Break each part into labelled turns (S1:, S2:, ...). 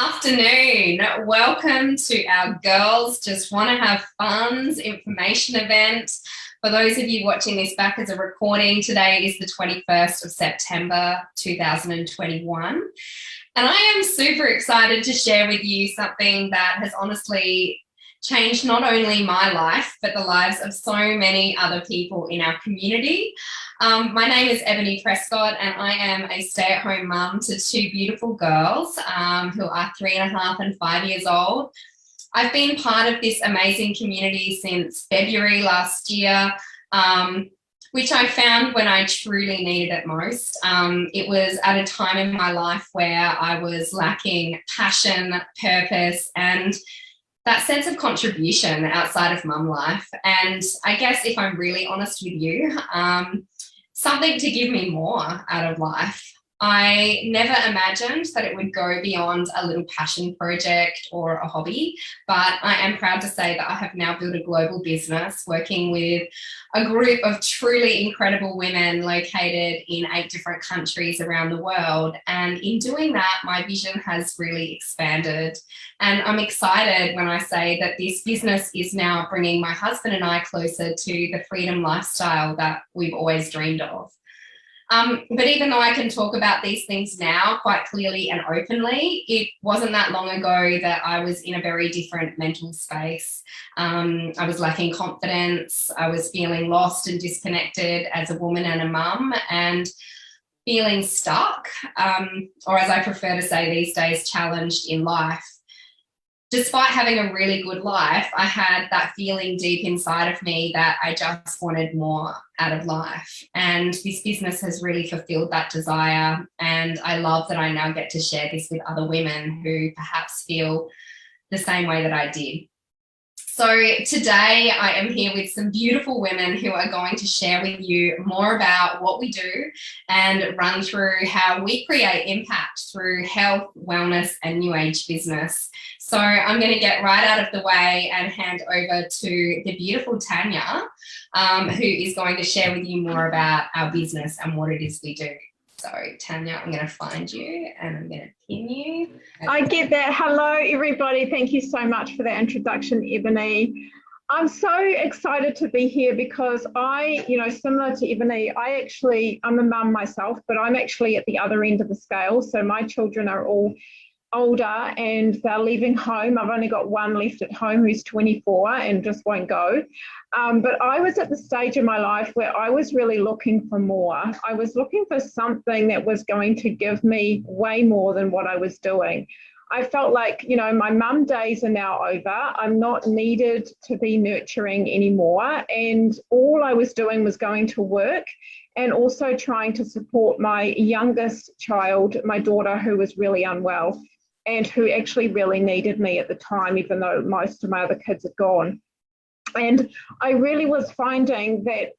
S1: afternoon. Welcome to our Girls Just Want to Have Fun's information event. For those of you watching this back as a recording, today is the 21st of September 2021. And I am super excited to share with you something that has honestly changed not only my life, but the lives of so many other people in our community. My name is Ebony Prescott, and I am a stay-at-home mum to two beautiful girls who are 3.5 and 5 years old. I've been part of this amazing community since February last year, which I found when I truly needed it most. It was at a time in my life where I was lacking passion, purpose, and that sense of contribution outside of mum life. And I guess if I'm really honest with you, something to give me more out of life. I never imagined that it would go beyond a little passion project or a hobby, but I am proud to say that I have now built a global business working with a group of truly incredible women located in 8 different countries around the world. And in doing that, my vision has really expanded. And I'm excited when I say that this business is now bringing my husband and I closer to the freedom lifestyle that we've always dreamed of. But even though I can talk about these things now quite clearly and openly, it wasn't that long ago that I was in a very different mental space. I was lacking confidence. I was feeling lost and disconnected as a woman and a mum, and feeling stuck, or as I prefer to say these days, challenged in life. Despite having a really good life, I had that feeling deep inside of me that I just wanted more out of life. And this business has really fulfilled that desire. And I love that I now get to share this with other women who perhaps feel the same way that I did. So today I am here with some beautiful women who are going to share with you more about what we do and run through how we create impact through health, wellness, and new age business. So I'm going to get right out of the way and hand over to the beautiful Tanya, who is going to share with you more about our business and what it is we do. So Tanya, I'm going to find you and I'm going to pin you.
S2: I get that. Hello, everybody. Thank you so much for that introduction, Ebony. I'm so excited to be here because similar to Ebony, I'm a mum myself, but I'm actually at the other end of the scale. So my children are all older and they're leaving home. I've only got one left at home who's 24 and just won't go. But I was at the stage in my life where I was really looking for more. I was looking for something that was going to give me way more than what I was doing. I felt like, my mum days are now over. I'm not needed to be nurturing anymore. And all I was doing was going to work and also trying to support my youngest child, my daughter, who was really unwell and who actually really needed me at the time, even though most of my other kids had gone. And I really was finding that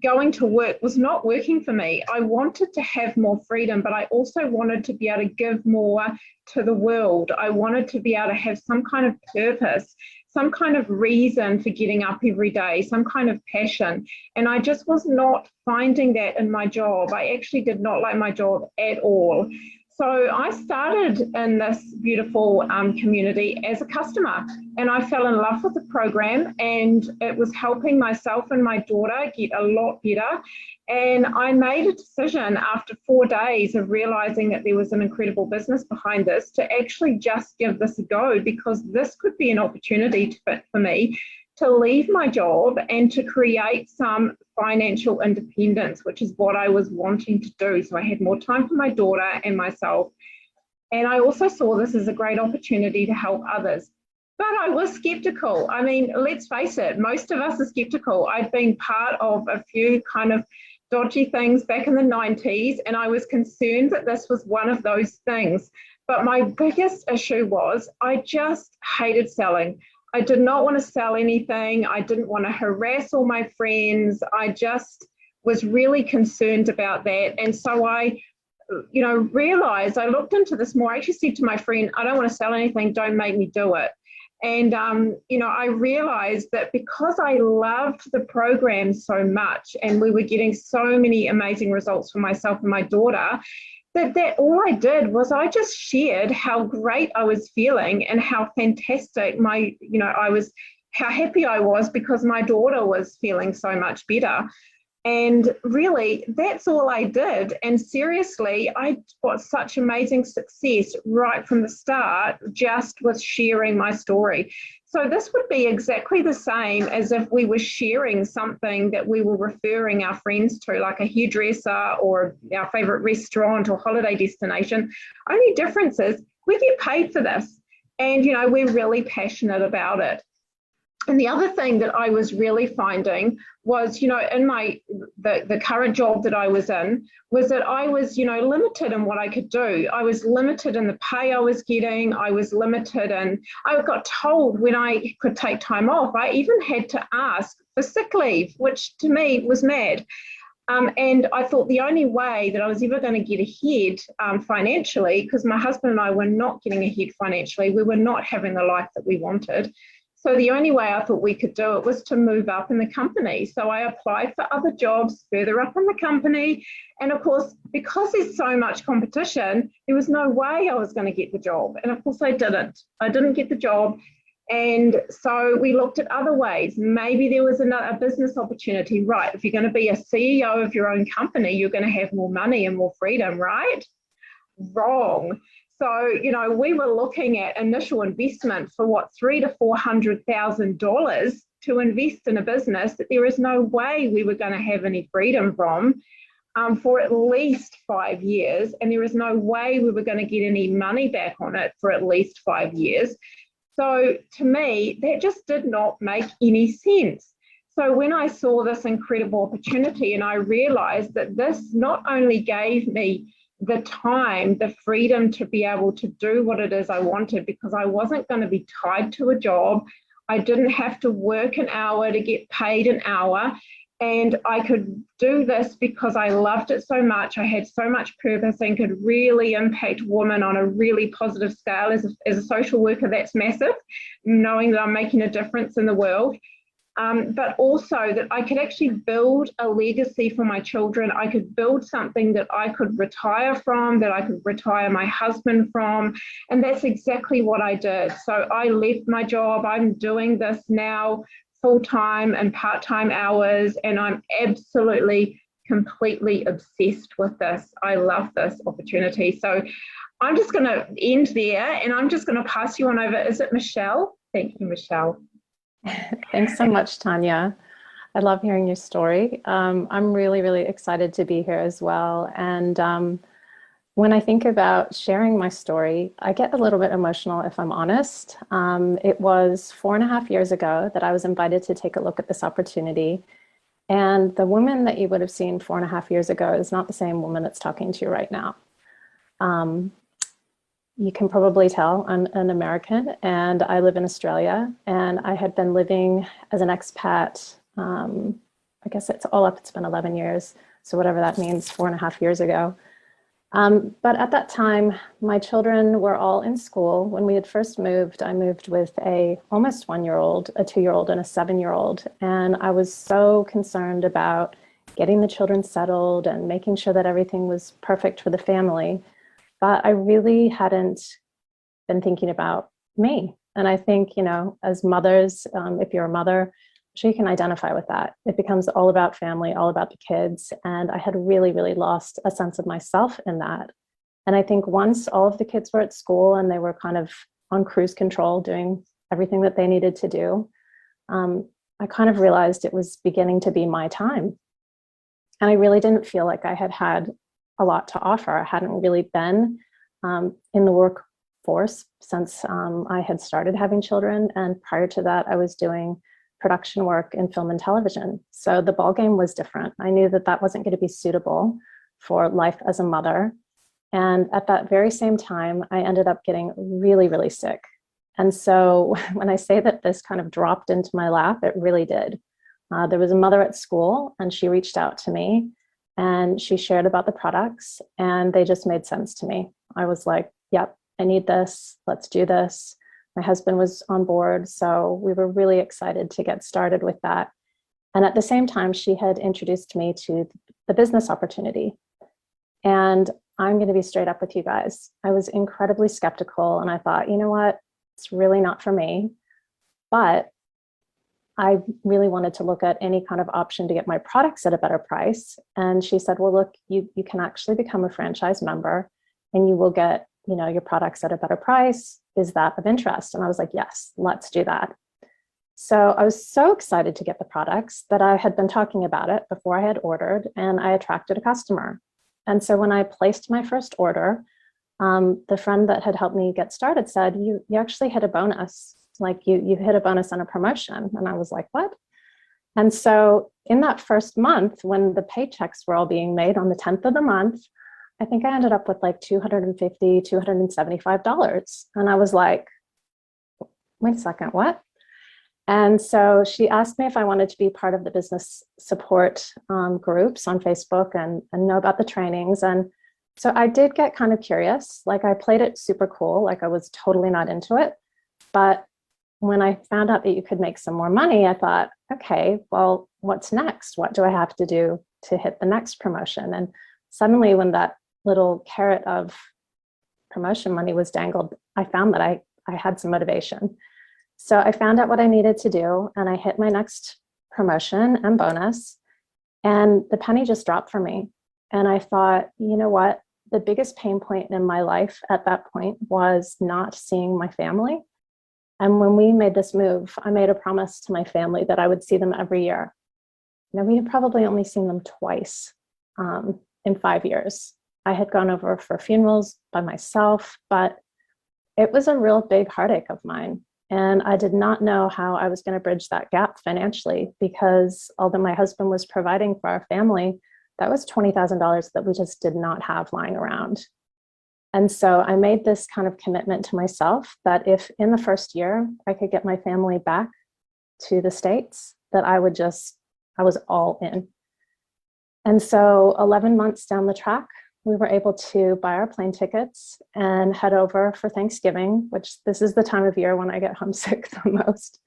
S2: going to work was not working for me. I wanted to have more freedom, but I also wanted to be able to give more to the world. I wanted to be able to have some kind of purpose, some kind of reason for getting up every day, some kind of passion. And I just was not finding that in my job. I actually did not like my job at all. So I started in this beautiful community as a customer, and I fell in love with the program, and it was helping myself and my daughter get a lot better. And I made a decision after 4 days of realizing that there was an incredible business behind this to actually just give this a go, because this could be an opportunity for me to leave my job and to create some financial independence, which is what I was wanting to do. So I had more time for my daughter and myself. And I also saw this as a great opportunity to help others. But I was skeptical. I mean, let's face it, most of us are skeptical. I'd been part of a few kind of dodgy things back in the 90s, and I was concerned that this was one of those things. But my biggest issue was I just hated selling. I did not want to sell anything. I didn't want to harass all my friends. I just was really concerned about that. And so I, realized, I looked into this more. I actually said to my friend, I don't want to sell anything. Don't make me do it. And, I realized that because I loved the program so much and we were getting so many amazing results for myself and my daughter, that all I did was I just shared how great I was feeling and how fantastic how happy I was because my daughter was feeling so much better. And really, that's all I did. And seriously, I got such amazing success right from the start, just with sharing my story. So this would be exactly the same as if we were sharing something that we were referring our friends to, like a hairdresser or our favorite restaurant or holiday destination. Only difference is we get paid for this. And, we're really passionate about it. And the other thing that I was really finding was, in the current job that I was in, was that I was, limited in what I could do. I was limited in the pay I was getting. I was limited in, I got told when I could take time off. I even had to ask for sick leave, which to me was mad. And I thought the only way that I was ever going to get ahead financially, because my husband and I were not getting ahead financially, we were not having the life that we wanted. So the only way I thought we could do it was to move up in the company. So I applied for other jobs further up in the company. And of course, because there's so much competition, there was no way I was going to get the job. And of course I didn't. I didn't get the job. And so we looked at other ways. Maybe there was a business opportunity, right? If you're going to be a CEO of your own company, you're going to have more money and more freedom, right? Wrong. So, we were looking at initial investment for $300,000 to $400,000 to invest in a business that there is no way we were going to have any freedom from for at least 5 years. And there is no way we were going to get any money back on it for at least 5 years. So to me, that just did not make any sense. So when I saw this incredible opportunity and I realized that this not only gave me the time, the freedom to be able to do what it is I wanted, because I wasn't going to be tied to a job. I didn't have to work an hour to get paid an hour. And I could do this because I loved it so much. I had so much purpose and could really impact women on a really positive scale. As a social worker, that's massive, knowing that I'm making a difference in the world. But also that I could actually build a legacy for my children. I could build something that I could retire from, that I could retire my husband from. And that's exactly what I did. So I left my job. I'm doing this now full-time and part-time hours, and I'm absolutely, completely obsessed with this. I love this opportunity. So I'm just going to end there, and I'm just going to pass you on over. Is it Michelle? Thank you, Michelle.
S3: Thanks so much, Tanya. I love hearing your story. I'm really, really excited to be here as well. And when I think about sharing my story, I get a little bit emotional, if I'm honest. It was 4.5 years ago that I was invited to take a look at this opportunity. And the woman that you would have seen 4.5 years ago is not the same woman that's talking to you right now. You can probably tell I'm an American and I live in Australia, and I had been living as an expat, I guess it's all up, it's been 11 years. So whatever that means, 4.5 years ago. But at that time, my children were all in school. When we had first moved, I moved with a almost 1-year-old, a 2-year-old, and a 7-year-old. And I was so concerned about getting the children settled and making sure that everything was perfect for the family. But I really hadn't been thinking about me. And I think, as mothers, if you're a mother, I'm sure you can identify with that. It becomes all about family, all about the kids. And I had really, really lost a sense of myself in that. And I think once all of the kids were at school and they were kind of on cruise control, doing everything that they needed to do, I kind of realized it was beginning to be my time. And I really didn't feel like I had a lot to offer. I hadn't really been in the workforce since I had started having children. And prior to that, I was doing production work in film and television. So the ballgame was different. I knew that that wasn't going to be suitable for life as a mother. And at that very same time, I ended up getting really, really sick. And so when I say that this kind of dropped into my lap, it really did. There was a mother at school and she reached out to me and she shared about the products and they just made sense to me. I was like, yep, I need this. Let's do this. My husband was on board. So we were really excited to get started with that. And at the same time, she had introduced me to the business opportunity. And I'm going to be straight up with you guys. I was incredibly skeptical, and I thought, you know what, it's really not for me. But I really wanted to look at any kind of option to get my products at a better price. And she said, well, look, you can actually become a franchise member and you will get, you know, your products at a better price. Is that of interest? And I was like, yes, let's do that. So I was so excited to get the products that I had been talking about it before I had ordered, and I attracted a customer. And so when I placed my first order, the friend that had helped me get started said, you actually hit a bonus. Like you hit a bonus on a promotion. And I was like, what? And so in that first month, when the paychecks were all being made on the 10th of the month, I think I ended up with like $250, $275. And I was like, wait a second, what? And so she asked me if I wanted to be part of the business support groups on Facebook and know about the trainings. And so I did get kind of curious. Like I played it super cool. Like I was totally not into it. But when I found out that you could make some more money, I thought, okay, well, what's next? What do I have to do to hit the next promotion? And suddenly when that little carrot of promotion money was dangled, I found that I had some motivation. So I found out what I needed to do, and I hit my next promotion and bonus, and the penny just dropped for me. And I thought, you know what? The biggest pain point in my life at that point was not seeing my family. And when we made this move, I made a promise to my family that I would see them every year. Now, we had probably only seen them twice in 5 years. I had gone over for funerals by myself, but it was a real big heartache of mine. And I did not know how I was going to bridge that gap financially, because although my husband was providing for our family, that was $20,000 that we just did not have lying around. And so I made this kind of commitment to myself that if in the first year I could get my family back to the States, that I was all in. And so 11 months down the track, we were able to buy our plane tickets and head over for Thanksgiving, which this is the time of year when I get homesick the most.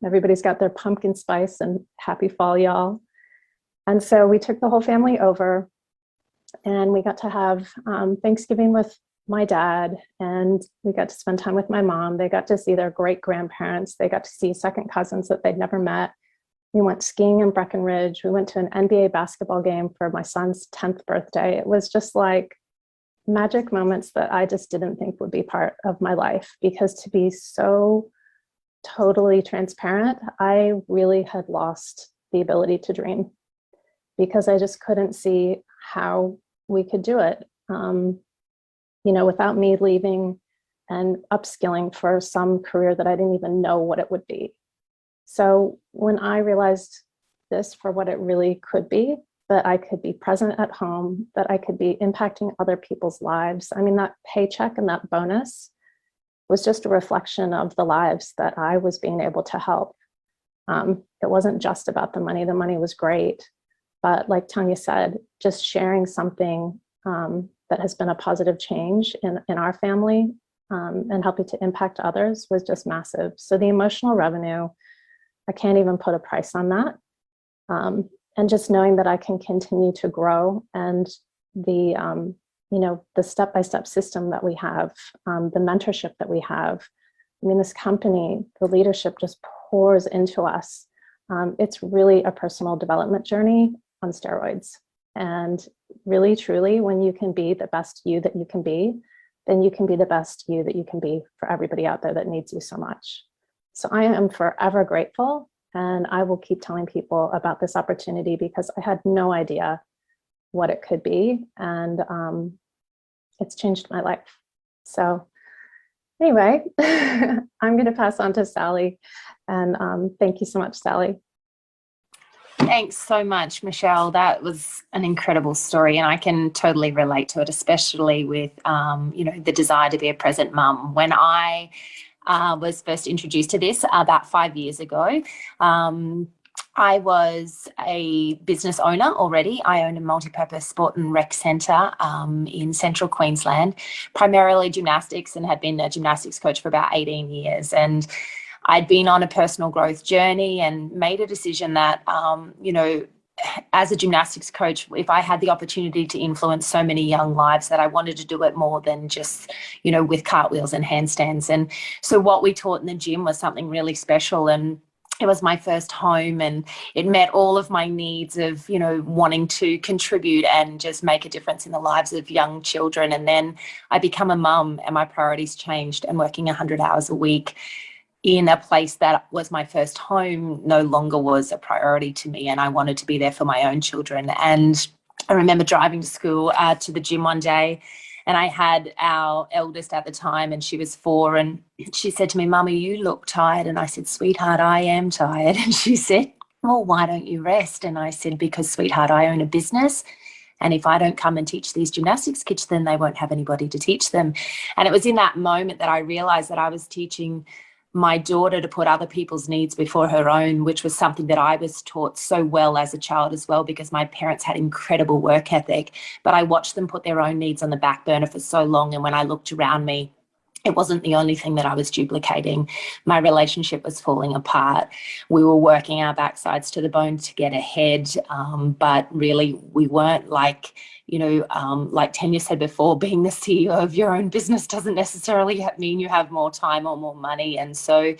S3: Everybody's got their pumpkin spice and happy fall, y'all. And so we took the whole family over, and we got to have Thanksgiving with my dad, and we got to spend time with my mom. They got to see their great grandparents. They got to see second cousins that they'd never met. We went skiing in Breckenridge. We went to an NBA basketball game for my son's 10th birthday. It was just like magic moments that I just didn't think would be part of my life, because to be so totally transparent, I really had lost the ability to dream, because I just couldn't see how we could do it. You know, without me leaving and upskilling for some career that I didn't even know what it would be. So when I realized this for what it really could be, that I could be present at home, that I could be impacting other people's lives. I mean, that paycheck and that bonus was just a reflection of the lives that I was being able to help. It wasn't just about the money. The money was great. But like Tanya said, just sharing something that has been a positive change in our family and helping to impact others was just massive. So the emotional revenue, I can't even put a price on that. And just knowing that I can continue to grow, and the, you know, the step-by-step system that we have, the mentorship that we have. I mean, this company, the leadership just pours into us. It's really a personal development journey on steroids. And really, truly, when you can be the best you that you can be, then you can be the best you that you can be for everybody out there that needs you so much. So I am forever grateful, and I will keep telling people about this opportunity, because I had no idea what it could be, and it's changed my life. So anyway, I'm going to pass on to Sally, and thank you so much, Sally.
S4: Thanks so much, Michelle. That was an incredible story, and I can totally relate to it, especially with, you know, the desire to be a present mum. When I was first introduced to this about 5 years ago, I was a business owner already. I owned a multi-purpose sport and rec centre in central Queensland, primarily gymnastics, and had been a gymnastics coach for about 18 years. And I'd been on a personal growth journey and made a decision that, you know, as a gymnastics coach, if I had the opportunity to influence so many young lives, that I wanted to do it more than just, you know, with cartwheels and handstands. And so what we taught in the gym was something really special, and it was my first home, and it met all of my needs of, you know, wanting to contribute and just make a difference in the lives of young children. And then I become a mum, and my priorities changed, and working 100 hours a week in a place that was my first home no longer was a priority to me, and I wanted to be there for my own children. And I remember driving to school, to the gym one day, and I had our eldest at the time, and she was 4, and she said to me, "Mummy, you look tired." And I said, "Sweetheart, I am tired." And she said, "Well, why don't you rest?" And I said, "Because, sweetheart, I own a business, and if I don't come and teach these gymnastics kids, then they won't have anybody to teach them." And it was in that moment that I realized that I was teaching my daughter to put other people's needs before her own, which was something that I was taught so well as a child as well, because my parents had incredible work ethic, but I watched them put their own needs on the back burner for so long. And when I looked around me, it wasn't the only thing that I was duplicating. My relationship was falling apart. We were working our backsides to the bone to get ahead, but really we weren't. Like, you know, like Tanya said before, being the CEO of your own business doesn't necessarily mean you have more time or more money. And so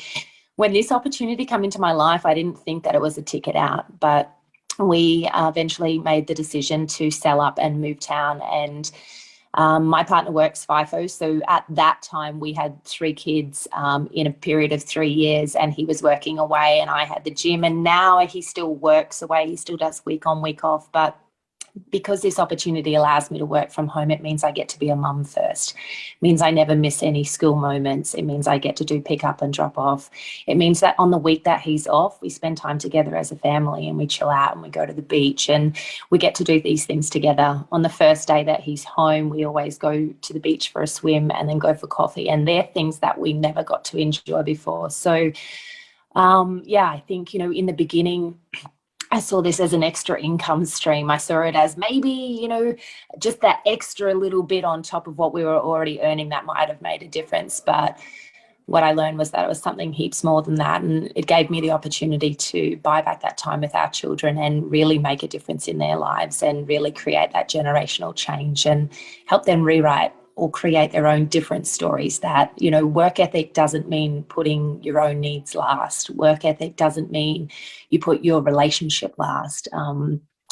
S4: when this opportunity came into my life, I didn't think that it was a ticket out, but we eventually made the decision to sell up and move town. And my partner works FIFO, so at that time we had 3 kids in a period of 3 years, and he was working away and I had the gym. And now he still works away, he still does week on, week off, but because this opportunity allows me to work from home, it means I get to be a mum first. It means I never miss any school moments. It means I get to do pick up and drop off. It means that on the week that he's off, we spend time together as a family, and we chill out and we go to the beach, and we get to do these things together. On the first day that he's home, we always go to the beach for a swim and then go for coffee. And they're things that we never got to enjoy before. So, yeah, I think, you know, in the beginning, I saw this as an extra income stream. I saw it as maybe, you know, just that extra little bit on top of what we were already earning that might have made a difference. But what I learned was that it was something heaps more than that. And it gave me the opportunity to buy back that time with our children and really make a difference in their lives and really create that generational change and help them rewrite or create their own different stories. That, you know, work ethic doesn't mean putting your own needs last. Work ethic doesn't mean you put your relationship last.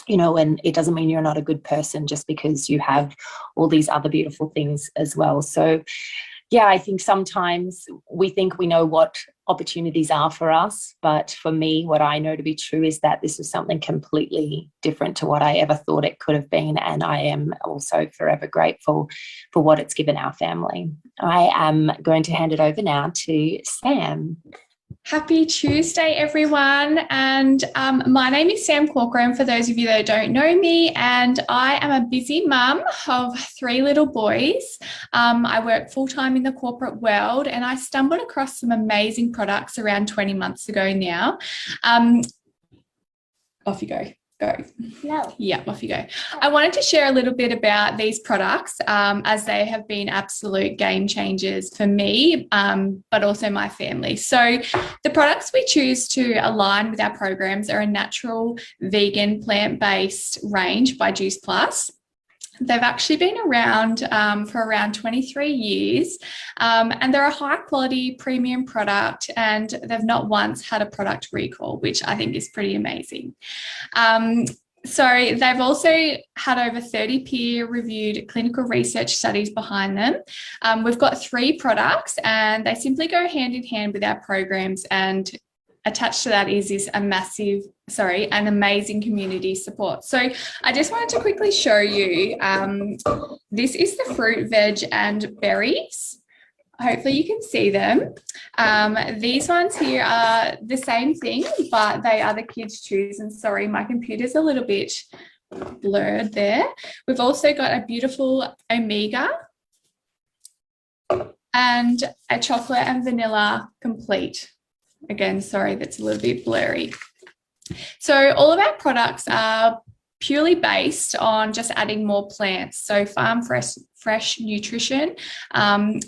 S4: You know, and it doesn't mean you're not a good person just because you have all these other beautiful things as well. So, yeah, I think sometimes we think we know what opportunities are for us, but for me, what I know to be true is that this is something completely different to what I ever thought it could have been, and I am also forever grateful for what it's given our family. I am going to hand it over now to Sam.
S5: Happy Tuesday, everyone. And my name is Sam Corcoran, for those of you that don't know me, and I am a busy mum of 3 little boys. I work full-time in the corporate world, and I stumbled across some amazing products around 20 months ago now. Off you go. No. Yeah, off you go. I wanted to share a little bit about these products as they have been absolute game changers for me, but also my family. So the products we choose to align with our programs are a natural, vegan, plant-based range by Juice Plus. They've actually been around for around 23 years, and they're a high-quality premium product, and they've not once had a product recall, which I think is pretty amazing. So they've also had over 30 peer-reviewed clinical research studies behind them. We've got 3 products, and they simply go hand in hand with our programs, and attached to that is this an amazing community support. So I just wanted to quickly show you, this is the fruit, veg and berries. Hopefully you can see them. These ones here are the same thing, but they are the kids' choose. And sorry, my computer's a little bit blurred there. We've also got a beautiful Omega and a chocolate and vanilla complete. Again, sorry, that's a little bit blurry. So all of our products are purely based on just adding more plants. So farm fresh nutrition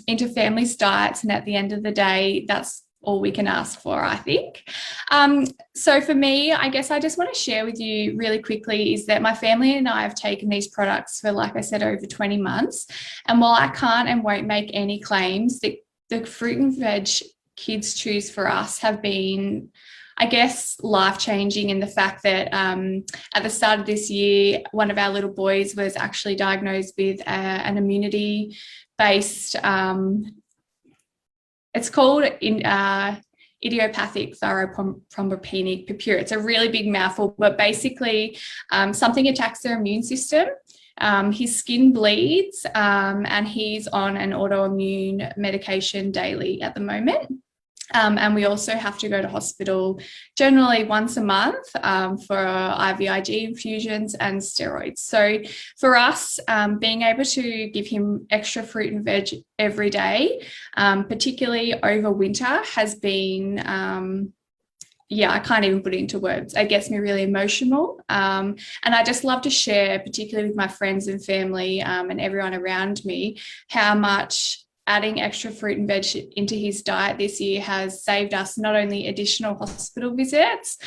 S5: into families' diets. And at the end of the day, that's all we can ask for, I think. So for me, I guess I just want to share with you really quickly is that my family and I have taken these products for, like I said, over 20 months. And while I can't and won't make any claims, the fruit and veg kids choose for us have been, I guess, life-changing in the fact that at the start of this year, one of our little boys was actually diagnosed with an immunity-based, it's called idiopathic thyropombropenic purpura. It's a really big mouthful, but basically something attacks their immune system. His skin bleeds and he's on an autoimmune medication daily at the moment. And we also have to go to hospital generally once a month for IVIG infusions and steroids. So for us, being able to give him extra fruit and veg every day, particularly over winter, has been, I can't even put it into words. It gets me really emotional. And I just love to share, particularly with my friends and family and everyone around me, how much adding extra fruit and veg into his diet this year has saved us not only additional hospital visits,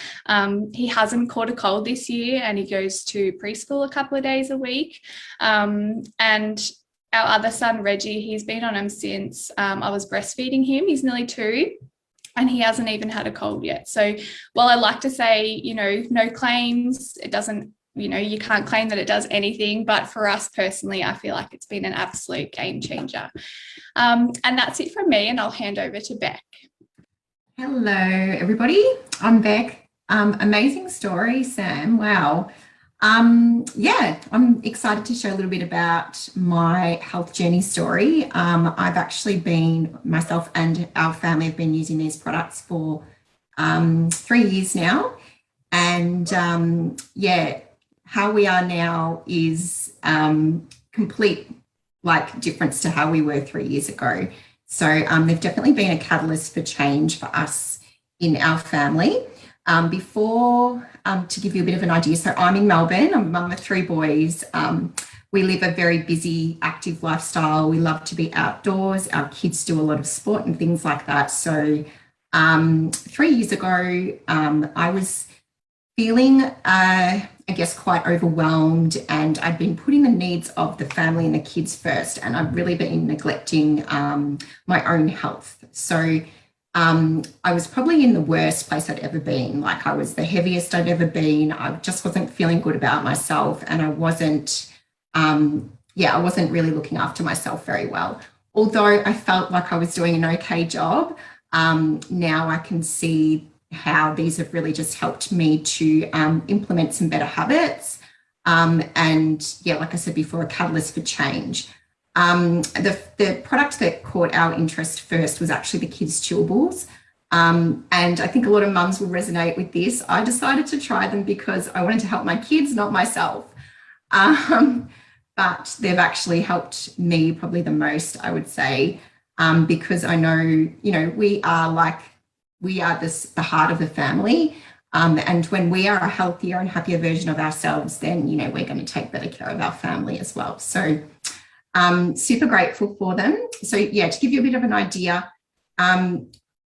S5: he hasn't caught a cold this year and he goes to preschool a couple of days a week. And our other son, Reggie, he's been on him since I was breastfeeding him. He's nearly 2 and he hasn't even had a cold yet. So while I like to say, no claims, it doesn't, you can't claim that it does anything, but for us personally, I feel like it's been an absolute game changer. And that's it from me, and I'll hand over to Beck.
S6: Hello, everybody. I'm Beck. Amazing story, Sam. Wow. I'm excited to share a little bit about my health journey story. I've actually myself and our family have been using these products for 3 years now. And how we are now is complete difference to how we were 3 years ago. So they've definitely been a catalyst for change for us in our family. To give you a bit of an idea, so I'm in Melbourne. I'm a mum of 3 boys. We live a very busy, active lifestyle. We love to be outdoors. Our kids do a lot of sport and things like that. So 3 years ago, I was feeling, quite overwhelmed, and I'd been putting the needs of the family and the kids first, and I've really been neglecting my own health. So I was probably in the worst place I'd ever been. I was the heaviest I'd ever been. I just wasn't feeling good about myself, and I wasn't really looking after myself very well. Although I felt like I was doing an okay job, now I can see how these have really just helped me to implement some better habits. Like I said before, a catalyst for change. The product that caught our interest first was actually the kids' chewables. And I think a lot of mums will resonate with this. I decided to try them because I wanted to help my kids, not myself. But they've actually helped me probably the most, I would say, because I know, we are the heart of the family. And when we are a healthier and happier version of ourselves, then, we're going to take better care of our family as well. So super grateful for them. So to give you a bit of an idea,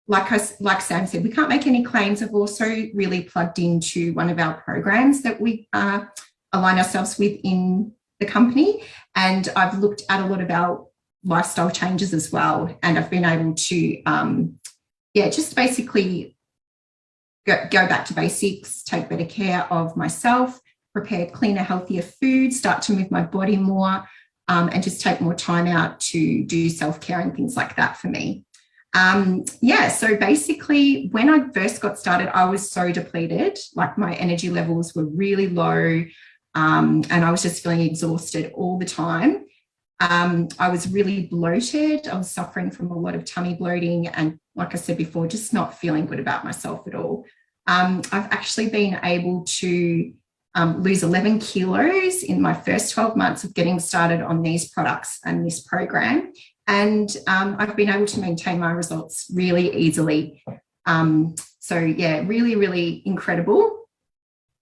S6: like Sam said, we can't make any claims. I've also really plugged into one of our programs that we align ourselves with in the company. And I've looked at a lot of our lifestyle changes as well. And I've been able to, just basically go back to basics, take better care of myself, prepare cleaner, healthier food, start to move my body more, and just take more time out to do self-care and things like that for me. So basically when I first got started, I was so depleted, my energy levels were really low, and I was just feeling exhausted all the time. I was really bloated. I was suffering from a lot of tummy bloating, and like I said before, just not feeling good about myself at all. I've actually been able to lose 11 kilos in my first 12 months of getting started on these products and this program. And I've been able to maintain my results really easily. Really, really incredible.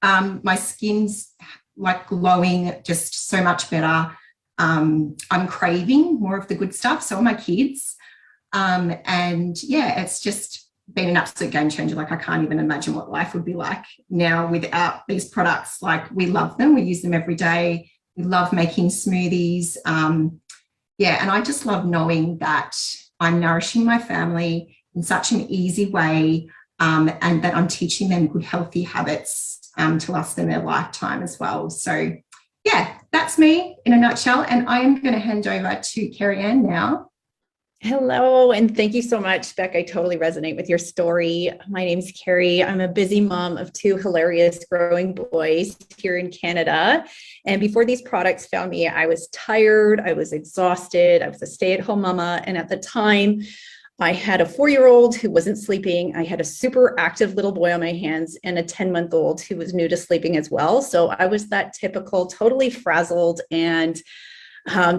S6: My skin's glowing, just so much better. I'm craving more of the good stuff. So are my kids. It's just been an absolute game changer. Like, I can't even imagine what life would be like now without these products. Like, we love them. We use them every day. We love making smoothies. Yeah, and I just love knowing that I'm nourishing my family in such an easy way, and that I'm teaching them good, healthy habits to last them their lifetime as well. So, yeah, that's me in a nutshell. And I am going to hand over to Carrie Ann now.
S7: Hello, and thank you so much, Beck. I totally resonate with your story. My name's Carrie. I'm a busy mom of 2 hilarious growing boys here in Canada. And before these products found me, I was tired, I was exhausted, I was a stay-at-home mama. And at the time, I had a 4-year-old who wasn't sleeping. I had a super active little boy on my hands and a 10-month-old who was new to sleeping as well. So I was that typical, totally frazzled and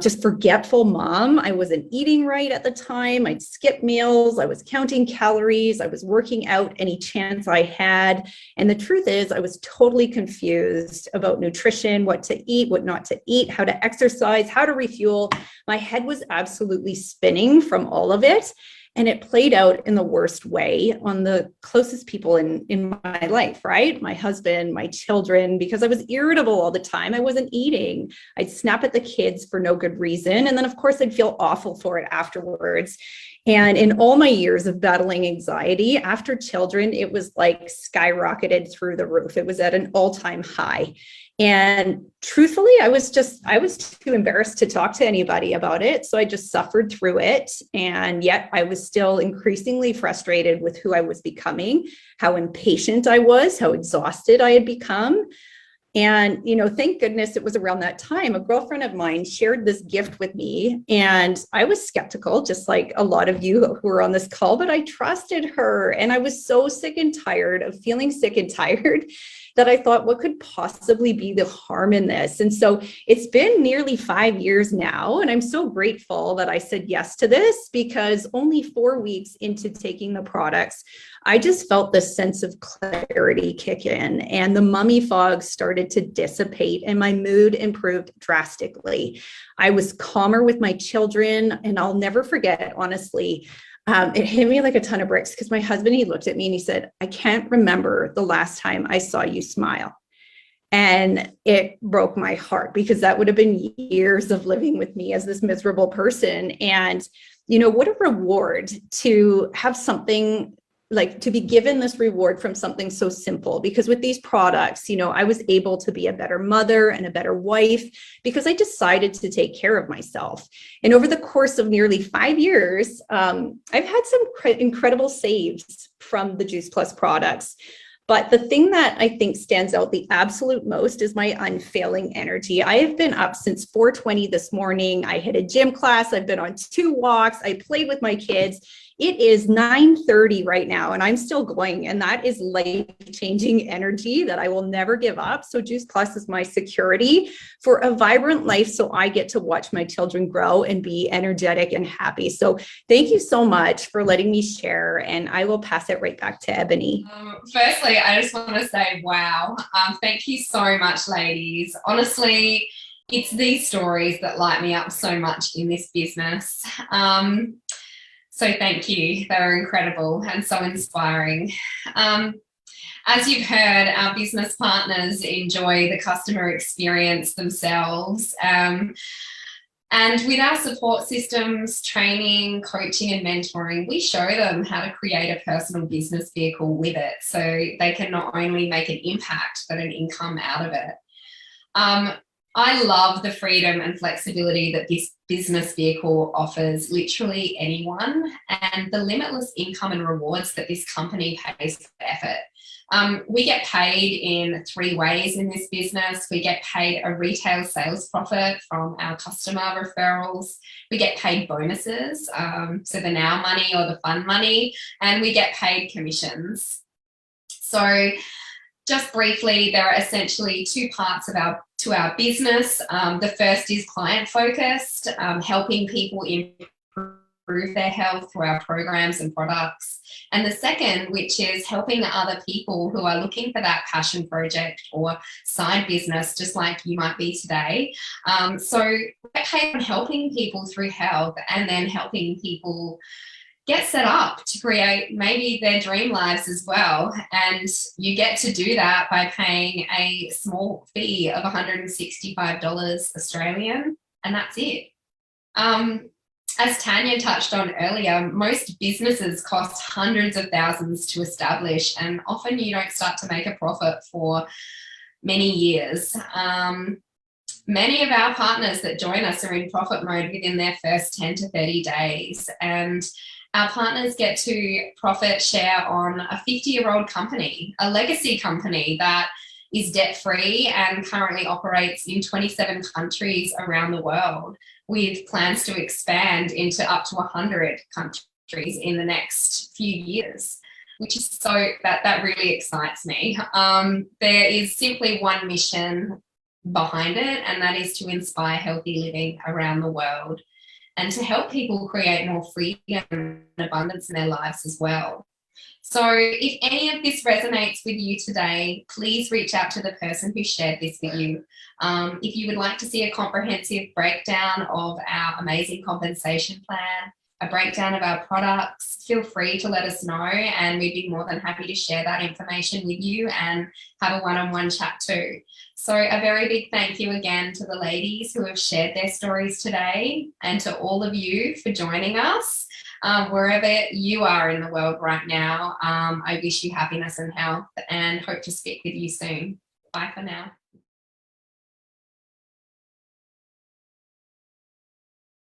S7: just forgetful mom. I wasn't eating right at the time. I'd skip meals. I was counting calories. I was working out any chance I had. And the truth is, I was totally confused about nutrition, what to eat, what not to eat, how to exercise, how to refuel. My head was absolutely spinning from all of it. And it played out in the worst way on the closest people in my life, right? My husband, my children, because I was irritable all the time. I wasn't eating. I'd snap at the kids for no good reason. And then, of course, I'd feel awful for it afterwards. And in all my years of battling anxiety, after children, it was like skyrocketed through the roof. It was at an all-time high. And truthfully, I was too embarrassed to talk to anybody about it. So I just suffered through it. And yet I was still increasingly frustrated with who I was becoming, how impatient I was, how exhausted I had become. And, thank goodness it was around that time, a girlfriend of mine shared this gift with me. And I was skeptical, just like a lot of you who are on this call, but I trusted her. And I was so sick and tired of feeling sick and tired that I thought, what could possibly be the harm in this? And so it's been nearly 5 years now. And I'm so grateful that I said yes to this, because only 4 weeks into taking the products, I just felt this sense of clarity kick in, and the mummy fog started to dissipate and my mood improved drastically. I was calmer with my children, and I'll never forget, honestly, it hit me like a ton of bricks, because my husband, he looked at me and he said, I can't remember the last time I saw you smile. And it broke my heart, because that would have been years of living with me as this miserable person. And, what a reward to have something, like to be given this reward from something so simple. Because with these products, I was able to be a better mother and a better wife, because I decided to take care of myself. And over the course of nearly 5 years, I've had some incredible saves from the Juice Plus products. But the thing that I think stands out the absolute most is my unfailing energy. I have been up since 4:20 this morning. I hit a gym class. I've been on 2 walks. I played with my kids. It is 9:30 right now, and I'm still going. And that is life-changing energy that I will never give up. So Juice Plus is my security for a vibrant life, so I get to watch my children grow and be energetic and happy. So thank you so much for letting me share, and I will pass it right back to Ebony.
S1: Firstly, I just want to say, wow. Thank you so much, ladies. Honestly, it's these stories that light me up so much in this business. So thank you. They're incredible and so inspiring. As you've heard, our business partners enjoy the customer experience themselves. And with our support systems, training, coaching and mentoring, we show them how to create a personal business vehicle with it, so they can not only make an impact, but an income out of it. I love the freedom and flexibility that this business vehicle offers literally anyone, and the limitless income and rewards that this company pays for effort. We get paid in 3 ways in this business. We get paid a retail sales profit from our customer referrals. We get paid bonuses, so the now money or the fun money, and we get paid commissions. So just briefly, there are essentially 2 parts to our business. The first is client focused, helping people improve their health through our programs and products. And the second, which is helping other people who are looking for that passion project or side business, just like you might be today. So we're paid on helping people through health, and then helping people get set up to create maybe their dream lives as well. And you get to do that by paying a small fee of $165 Australian, and that's it. As Tanya touched on earlier, most businesses cost hundreds of thousands to establish, and often you don't start to make a profit for many years. Many of our partners that join us are in profit mode within their first 10 to 30 days, and our partners get to profit share on a 50-year-old company, a legacy company that is debt-free and currently operates in 27 countries around the world, with plans to expand into up to 100 countries in the next few years, which is so, that really excites me. There is simply one mission behind it, and that is to inspire healthy living around the world and to help people create more freedom and abundance in their lives as well. So if any of this resonates with you today, please reach out to the person who shared this with you. If you would like to see a comprehensive breakdown of our amazing compensation plan, a breakdown of our products, feel free to let us know, and we'd be more than happy to share that information with you and have a one-on-one chat too. So a very big thank you again to the ladies who have shared their stories today, and to all of you for joining us. Wherever you are in the world right now, I wish you happiness and health, and hope to speak with you soon. Bye for now.